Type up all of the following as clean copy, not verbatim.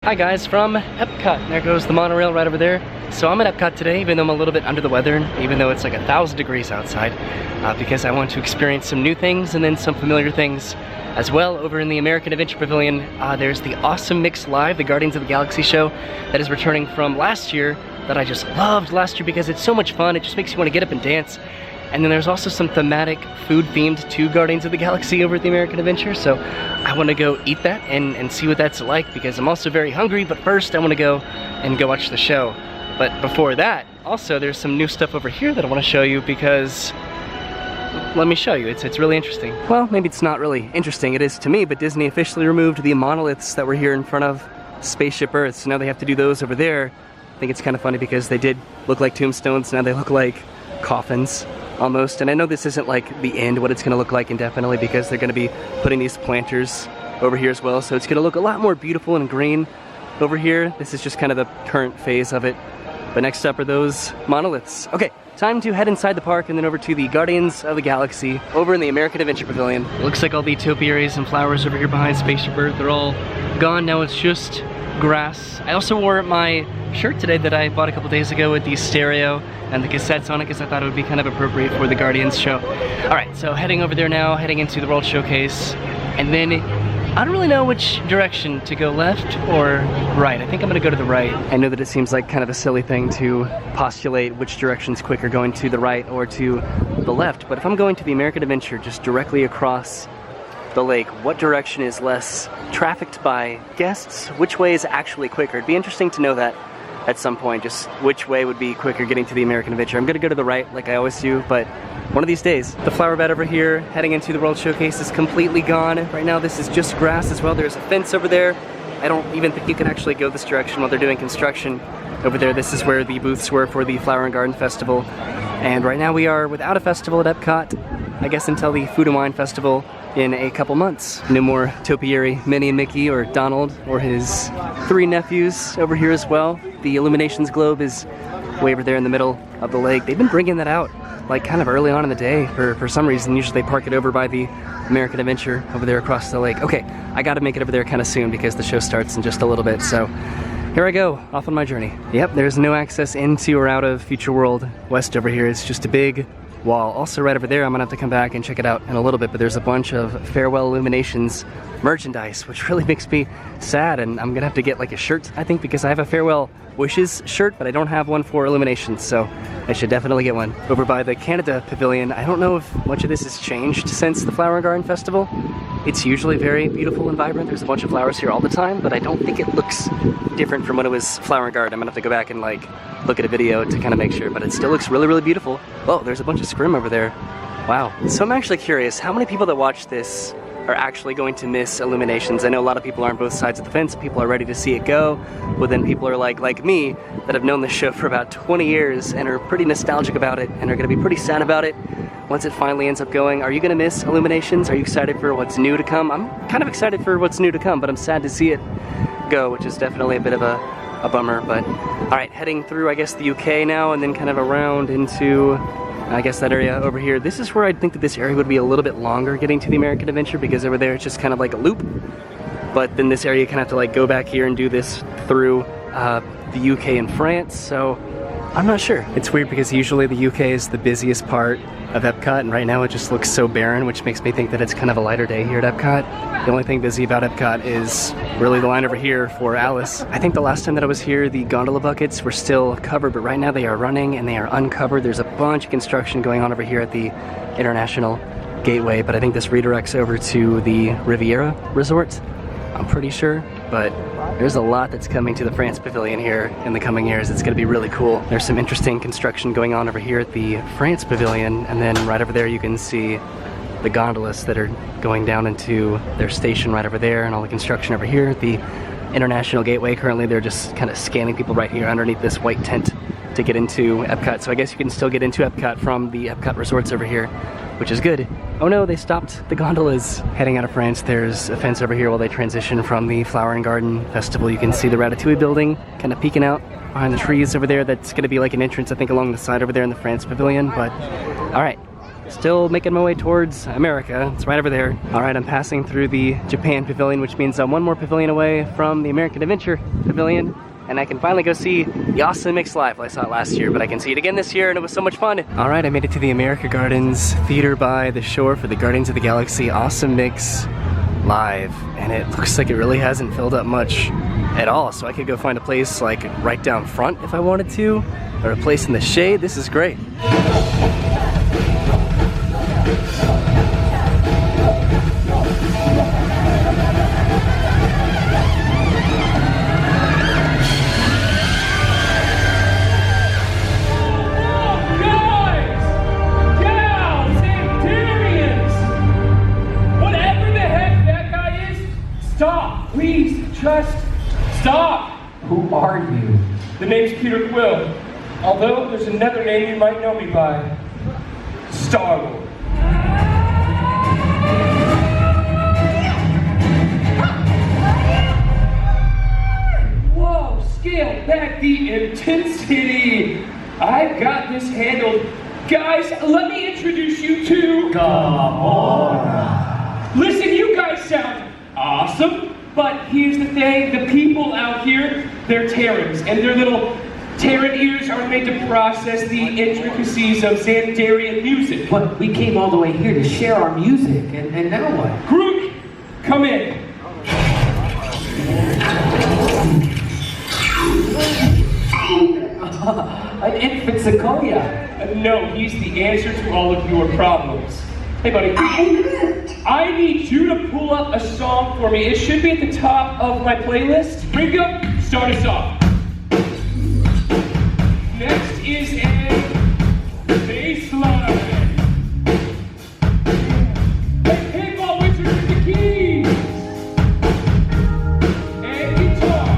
Hi guys, from Epcot. There goes the monorail right over there. So I'm at Epcot today, even though I'm a little bit under the weather, even though it's like 1,000 degrees outside, because I want to experience some new things and then some familiar things as well. Over in the American Adventure Pavilion, there's the Awesome Mix Live, the Guardians of the Galaxy show that is returning from last year that I just loved last year because it's so much fun. It just makes you want to get up and dance. And then there's also some thematic food themed to Guardians of the Galaxy over at the American Adventure. So I want to go eat that and see what that's like because I'm also very hungry. But first I want to go watch the show. But before that, also there's some new stuff over here that I want to show you because, let me show you, it's really interesting. Well, maybe it's not really interesting, it is to me, but Disney officially removed the monoliths that were here in front of Spaceship Earth. So now they have to do those over there. I think it's kind of funny because they did look like tombstones, now they look like coffins. Almost, and I know this isn't like the end, what it's going to look like indefinitely, because they're going to be putting these planters over here as well, so it's going to look a lot more beautiful and green over here. This is just kind of the current phase of it, but next up are those monoliths. Okay, time to head inside the park and then over to the Guardians of the Galaxy over in the American Adventure Pavilion. It looks like all the topiaries and flowers over here behind Spaceship Earth are all gone. Now it's just grass. I also wore my shirt today that I bought a couple days ago with the stereo and the cassettes on it because I thought it would be kind of appropriate for the Guardians show. Alright, so heading over there now, heading into the World Showcase, and then I don't really know which direction to go, left or right. I think I'm gonna go to the right. I know that it seems like kind of a silly thing to postulate which direction's quicker, going to the right or to the left, but if I'm going to the American Adventure just directly across the lake, what direction is less trafficked by guests? Which way is actually quicker? It'd be interesting to know that at some point, just which way would be quicker getting to the American Adventure. I'm gonna go to the right like I always do, but one of these days. The flower bed over here heading into the World Showcase is completely gone. Right now this is just grass as well. There's a fence over there. I don't even think you can actually go this direction while they're doing construction over there. This is where the booths were for the Flower and Garden Festival. And right now we are without a festival at Epcot, I guess until the Food and Wine Festival in a couple months. No more topiary Minnie and Mickey or Donald or his 3 nephews over here as well. The Illuminations globe is way over there in the middle of the lake. They've been bringing that out like kind of early on in the day for some reason. Usually they park it over by the American Adventure over there across the lake. Okay, I gotta make it over there kind of soon because the show starts in just a little bit. So here I go, off on my journey. Yep, there's no access into or out of Future World West over here. It's just a big wall. Also right over there, I'm gonna have to come back and check it out in a little bit, but there's a bunch of Farewell Illuminations merchandise, which really makes me sad, and I'm gonna have to get like a shirt, I think, because I have a Farewell Wishes shirt, but I don't have one for Illuminations, so I should definitely get one. Over by the Canada Pavilion, I don't know if much of this has changed since the Flower and Garden Festival. It's usually very beautiful and vibrant. There's a bunch of flowers here all the time, but I don't think it looks different from when it was Flower and Garden. I'm gonna have to go back and like look at a video to kind of make sure, but it still looks really, really beautiful. Oh, there's a bunch of scrim over there. Wow. So I'm actually curious, how many people that watch this are actually going to miss Illuminations? I know a lot of people are on both sides of the fence. People are ready to see it go, but then people are like me, that have known this show for about 20 years and are pretty nostalgic about it and are gonna be pretty sad about it once it finally ends up going. Are you gonna miss Illuminations? Are you excited for what's new to come? I'm kind of excited for what's new to come, but I'm sad to see it go, which is definitely a bit of a bummer. But all right, heading through, I guess, the UK now, and then kind of around into, I guess, that area over here. This is where I'd think that this area would be a little bit longer getting to the American Adventure, because over there it's just kind of like a loop. But then this area you kind of have to like go back here and do this through the UK and France, so I'm not sure. It's weird because usually the UK is the busiest part of Epcot, and right now it just looks so barren, which makes me think that it's kind of a lighter day here at Epcot. The only thing busy about Epcot is really the line over here for Alice. I think the last time that I was here, the gondola buckets were still covered, but right now they are running and they are uncovered. There's a bunch of construction going on over here at the International Gateway, but I think this redirects over to the Riviera Resort, I'm pretty sure, but there's a lot that's coming to the France Pavilion here in the coming years. It's going to be really cool. There's some interesting construction going on over here at the France Pavilion, and then right over there you can see the gondolas that are going down into their station right over there, and all the construction over here at the International Gateway. Currently they're just kind of scanning people right here underneath this white tent to get into Epcot. So I guess you can still get into Epcot from the Epcot resorts over here, which is good. Oh no, they stopped the gondolas heading out of France. There's a fence over here while they transition from the Flower and Garden Festival. You can see the Ratatouille building kind of peeking out behind the trees over there. That's going to be like an entrance, I think, along the side over there in the France Pavilion. But all right, Still making my way towards America. It's right over there. All right, I'm passing through the Japan Pavilion, which means I'm one more pavilion away from the American Adventure Pavilion, and I can finally go see the Awesome Mix live. Well, I saw it last year, but I can see it again this year, and it was so much fun. All right, I made it to the America Gardens Theater by the shore for the Guardians of the Galaxy Awesome Mix live, and it looks like it really hasn't filled up much at all, so I could go find a place like right down front if I wanted to, or a place in the shade. This is great. Stop! Please, just stop! Who are you? The name's Peter Quill. Although there's another name you might know me by. Star-Lord. Whoa, scale back the intensity. I've got this handled. Guys, let me introduce you to Gamora. Listen, you guys sound awesome, but here's the thing, the people out here, they're Terrans, and their little Terran ears are made to process the intricacies of Xandarian music. But we came all the way here to share our music, and now what? Groot, come in. An infant sequoia. No, he's the answer to all of your problems. Hey, buddy. I need you to pull up a song for me. It should be at the top of my playlist. Ringo, start us off. Next is a bass line. Hey, pinball wizard with the keys. And guitar.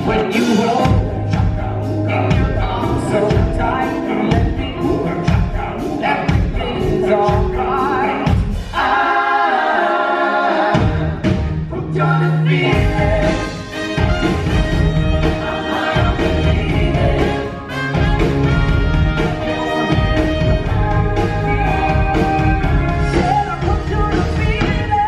When you hold so tight, let me everything's alright. I'm gonna feel it. I'm believe it. Said I'm gonna feel it.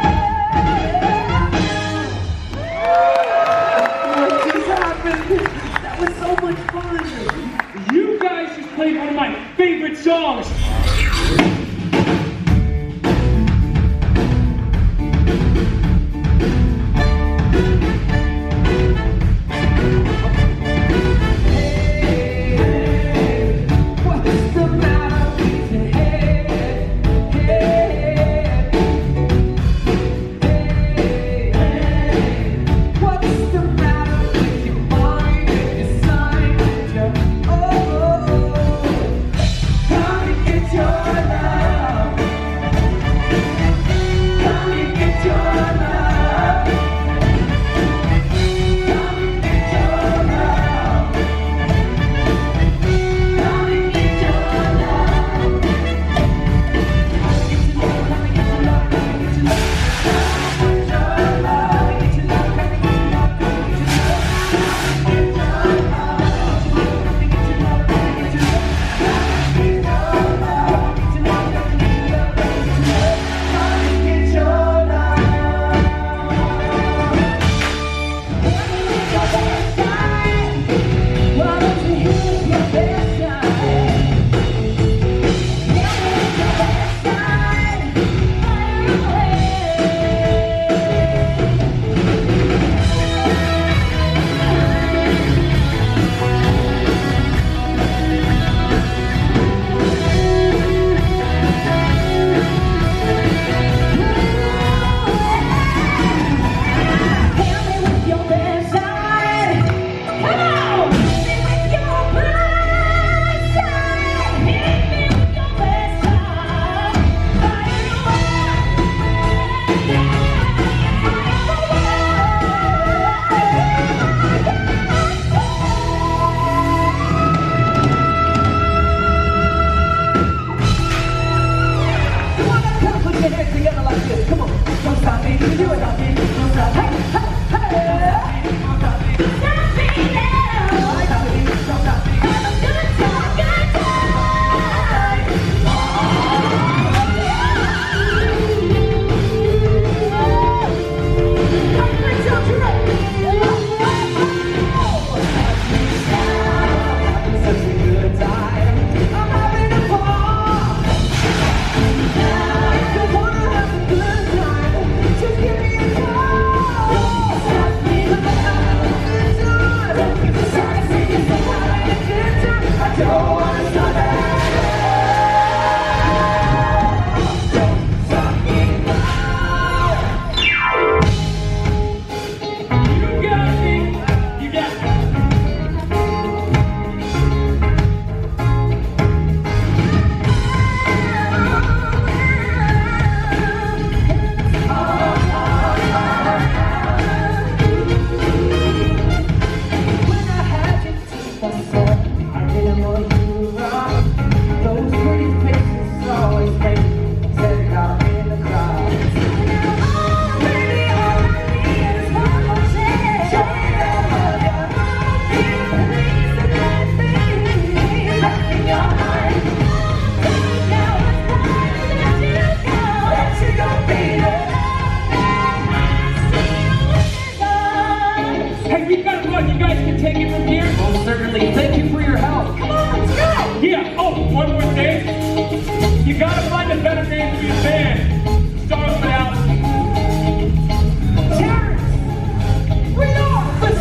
What just happened? That was so much fun. You guys just played one of my favorite songs. What's the matter with your head? What's the matter with your mind and your sign and your oh? Come Hey, we gotta run. You guys can take it from here. Most certainly. Thank you for your help. Come on, let's go. Yeah. Oh, one more thing. You gotta find a better name for your band. Start off without. Terrence, we are the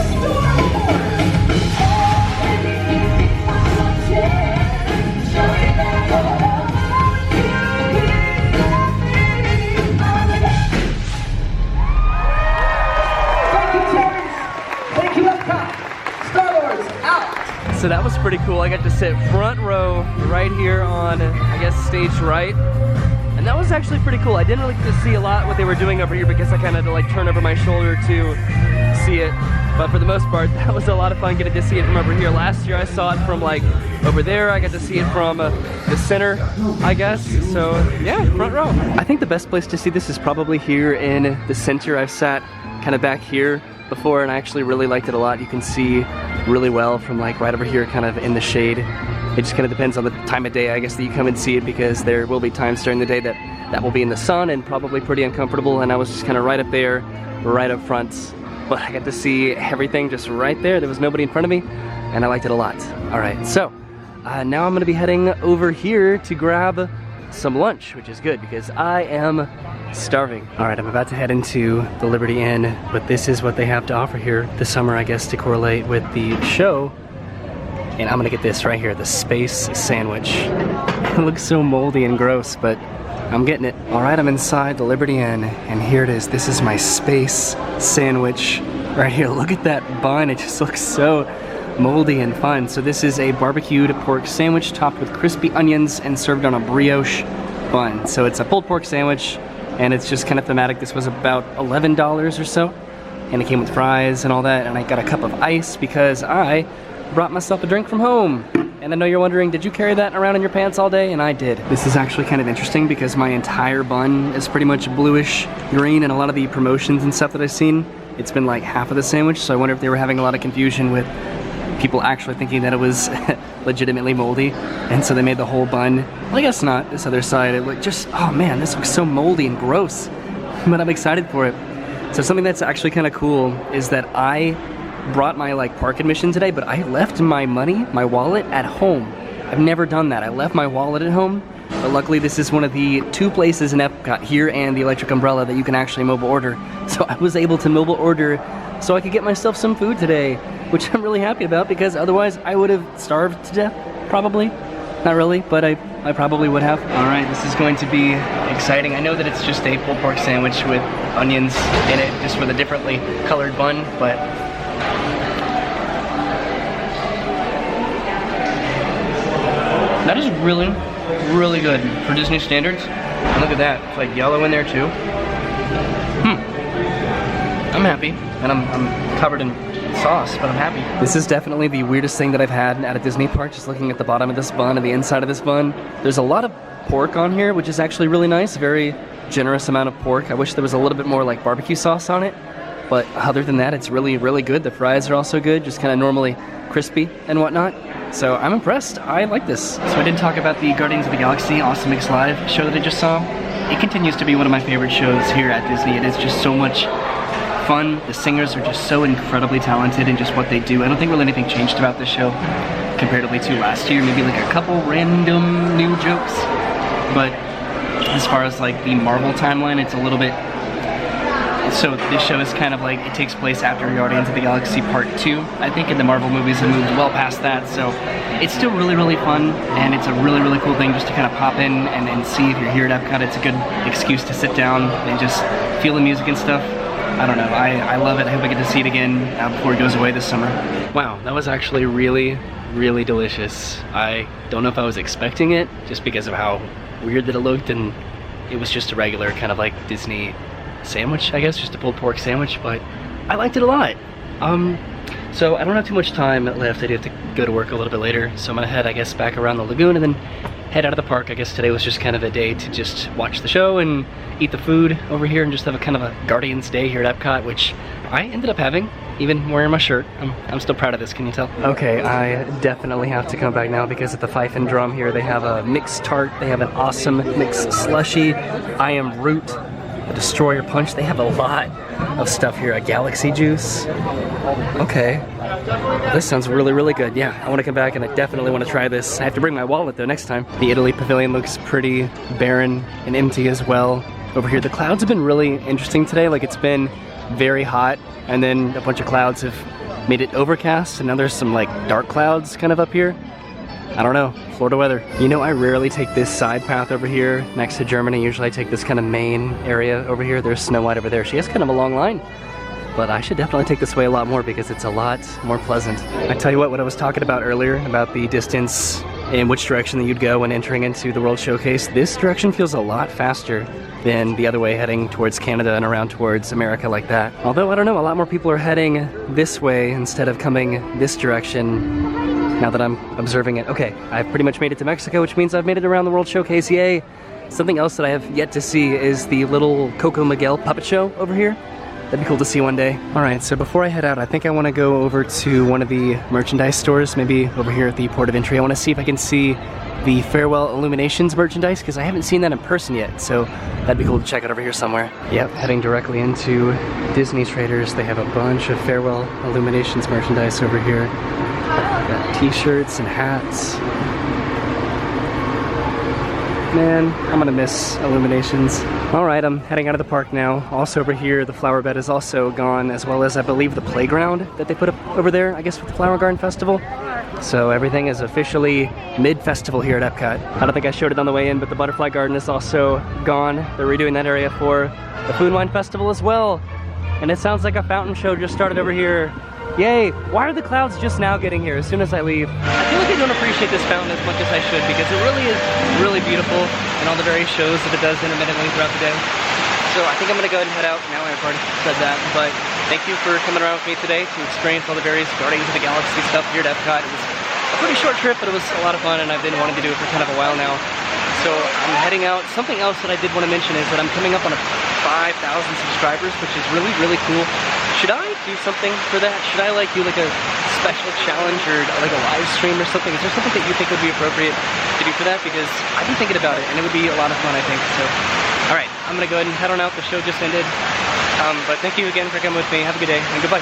Star Wars. So that was pretty cool. I got to sit front row right here on, I guess, stage right. And that was actually pretty cool. I didn't really get to see a lot what they were doing over here because I kind of had to like turn over my shoulder to see it. But for the most part, that was a lot of fun getting to see it from over here. Last year I saw it from like over there. I got to see it from the center, I guess. So yeah, front row. I think the best place to see this is probably here in the center. I've sat kind of back here before and I actually really liked it a lot. You can see really well from like right over here kind of in the shade. It just kind of depends on the time of day, I guess, that you come and see it, because there will be times during the day that will be in the sun and probably pretty uncomfortable, and I was just kind of right up there, right up front. But I got to see everything just right there. There was nobody in front of me and I liked it a lot. All right, so now I'm gonna be heading over here to grab some lunch, which is good because I am starving. All right, I'm about to head into the Liberty Inn, but this is what they have to offer here this summer, I guess, to correlate with the show. And I'm gonna get this right here, the space sandwich. It looks so moldy and gross, but I'm getting it. All right, I'm inside the Liberty Inn, and here it is. This is my space sandwich right here. Look at that bun, it just looks so moldy and fun. So this is a barbecued pork sandwich topped with crispy onions and served on a brioche bun. So it's a pulled pork sandwich, and it's just kind of thematic. This was about $11 or so, and it came with fries and all that, and I got a cup of ice because I brought myself a drink from home. And I know you're wondering, did you carry that around in your pants all day? And I did. This is actually kind of interesting because my entire bun is pretty much bluish green, and a lot of the promotions and stuff that I've seen, it's been like half of the sandwich, so I wonder if they were having a lot of confusion with people actually thinking that it was legitimately moldy, and so they made the whole bun. Well, I guess not. This other side, it looked just, oh man, this looks so moldy and gross, but I'm excited for it. So something that's actually kind of cool is that I brought my like park admission today, but I left my money, my wallet, at home. I've never done that. I left my wallet at home, but luckily this is one of the 2 places in Epcot, here and the Electric Umbrella, that you can actually mobile order. So I was able to mobile order so I could get myself some food today, which I'm really happy about, because otherwise I would have starved to death, probably. Not really, but I probably would have. All right, this is going to be exciting. I know that it's just a pulled pork sandwich with onions in it, just with a differently colored bun, but that is really, really good for Disney standards. And look at that, it's like yellow in there too. I'm happy, and I'm covered in sauce, but I'm happy. This is definitely the weirdest thing that I've had at a Disney park, just looking at the bottom of this bun and the inside of this bun. There's a lot of pork on here, which is actually really nice, very generous amount of pork. I wish there was a little bit more like barbecue sauce on it, but other than that, it's really, really good. The fries are also good, just kind of normally crispy and whatnot. So I'm impressed. I like this. So I did talk about the Guardians of the Galaxy Awesome Mix Live show that I just saw. It continues to be one of my favorite shows here at Disney. It is just so much fun. The singers are just so incredibly talented in just what they do. I don't think really anything changed about this show comparatively to last year. Maybe like a couple random new jokes. But as far as like the Marvel timeline, it's a little bit... So this show is kind of like, it takes place after Guardians of the Galaxy Part 2, I think, and the Marvel movies have moved well past that, so it's still really, really fun, and it's a really, really cool thing just to kind of pop in and see if you're here at Epcot. It's a good excuse to sit down and just feel the music and stuff. I don't know, I love it. I hope I get to see it again before it goes away this summer. Wow, that was actually really, really delicious. I don't know if I was expecting it, just because of how weird that it looked, and it was just a regular kind of like Disney sandwich, I guess, just a pulled pork sandwich, but I liked it a lot. So I don't have too much time left. I do have to go to work a little bit later, so I'm gonna head, I guess, back around the lagoon and then head out of the park. I guess today was just kind of a day to just watch the show and eat the food over here and just have a kind of a Guardians Day here at Epcot, which I ended up having, even wearing my shirt. I'm still proud of this, can you tell? Okay, I definitely have to come back now because at the Fife and Drum here, they have a mixed tart, they have an awesome mixed slushy. I am root a Destroyer Punch. They have a lot of stuff here. A Galaxy Juice. Okay. This sounds really, really good. Yeah, I want to come back and I definitely want to try this. I have to bring my wallet though next time. The Italy Pavilion looks pretty barren and empty as well. Over here, the clouds have been really interesting today. Like, it's been very hot and then a bunch of clouds have made it overcast, and now there's some like dark clouds kind of up here. I don't know, Florida weather. You know, I rarely take this side path over here next to Germany. Usually I take this kind of main area over here. There's Snow White over there. She has kind of a long line, but I should definitely take this way a lot more because it's a lot more pleasant. I tell you what I was talking about earlier about the distance in which direction that you'd go when entering into the World Showcase. This direction feels a lot faster than the other way, heading towards Canada and around towards America like that. Although, I don't know, a lot more people are heading this way instead of coming this direction now that I'm observing it. Okay, I've pretty much made it to Mexico, which means I've made it around the World Showcase, yay! Something else that I have yet to see is the little Coco Miguel puppet show over here. That'd be cool to see one day. All right, so before I head out, I think I want to go over to one of the merchandise stores, maybe over here at the port of entry. I want to see if I can see the Farewell Illuminations merchandise, because I haven't seen that in person yet, so that'd be cool to check out over here somewhere. Yep, heading directly into Disney Traders. They have a bunch of Farewell Illuminations merchandise over here. Got t-shirts and hats. Man, I'm gonna miss Illuminations. All right, I'm heading out of the park now. Also over here, the flower bed is also gone, as well as I believe the playground that they put up over there, I guess with the Flower Garden Festival. So everything is officially mid-festival here at Epcot. I don't think I showed it on the way in, but the Butterfly Garden is also gone. They're redoing that area for the Food and Wine Festival as well. And it sounds like a fountain show just started over here. Yay! Why are the clouds just now getting here as soon as I leave? I feel like I don't appreciate this fountain as much as I should, because it really is really beautiful and all the various shows that it does intermittently throughout the day. So I think I'm gonna go ahead and head out now. I've already said that, but thank you for coming around with me today to experience all the various Guardians of the Galaxy stuff here at Epcot. It was a pretty short trip, but it was a lot of fun, and I've been wanting to do it for kind of a while now. So I'm heading out. Something else that I did want to mention is that I'm coming up on 5,000 subscribers, which is really, really cool. Should I do something for that? Should I like do like a special challenge or like a live stream or something? Is there something that you think would be appropriate to do for that? Because I've been thinking about it and it would be a lot of fun, I think. So, all right, I'm gonna go ahead and head on out. The show just ended. But thank you again for coming with me. Have a good day and goodbye.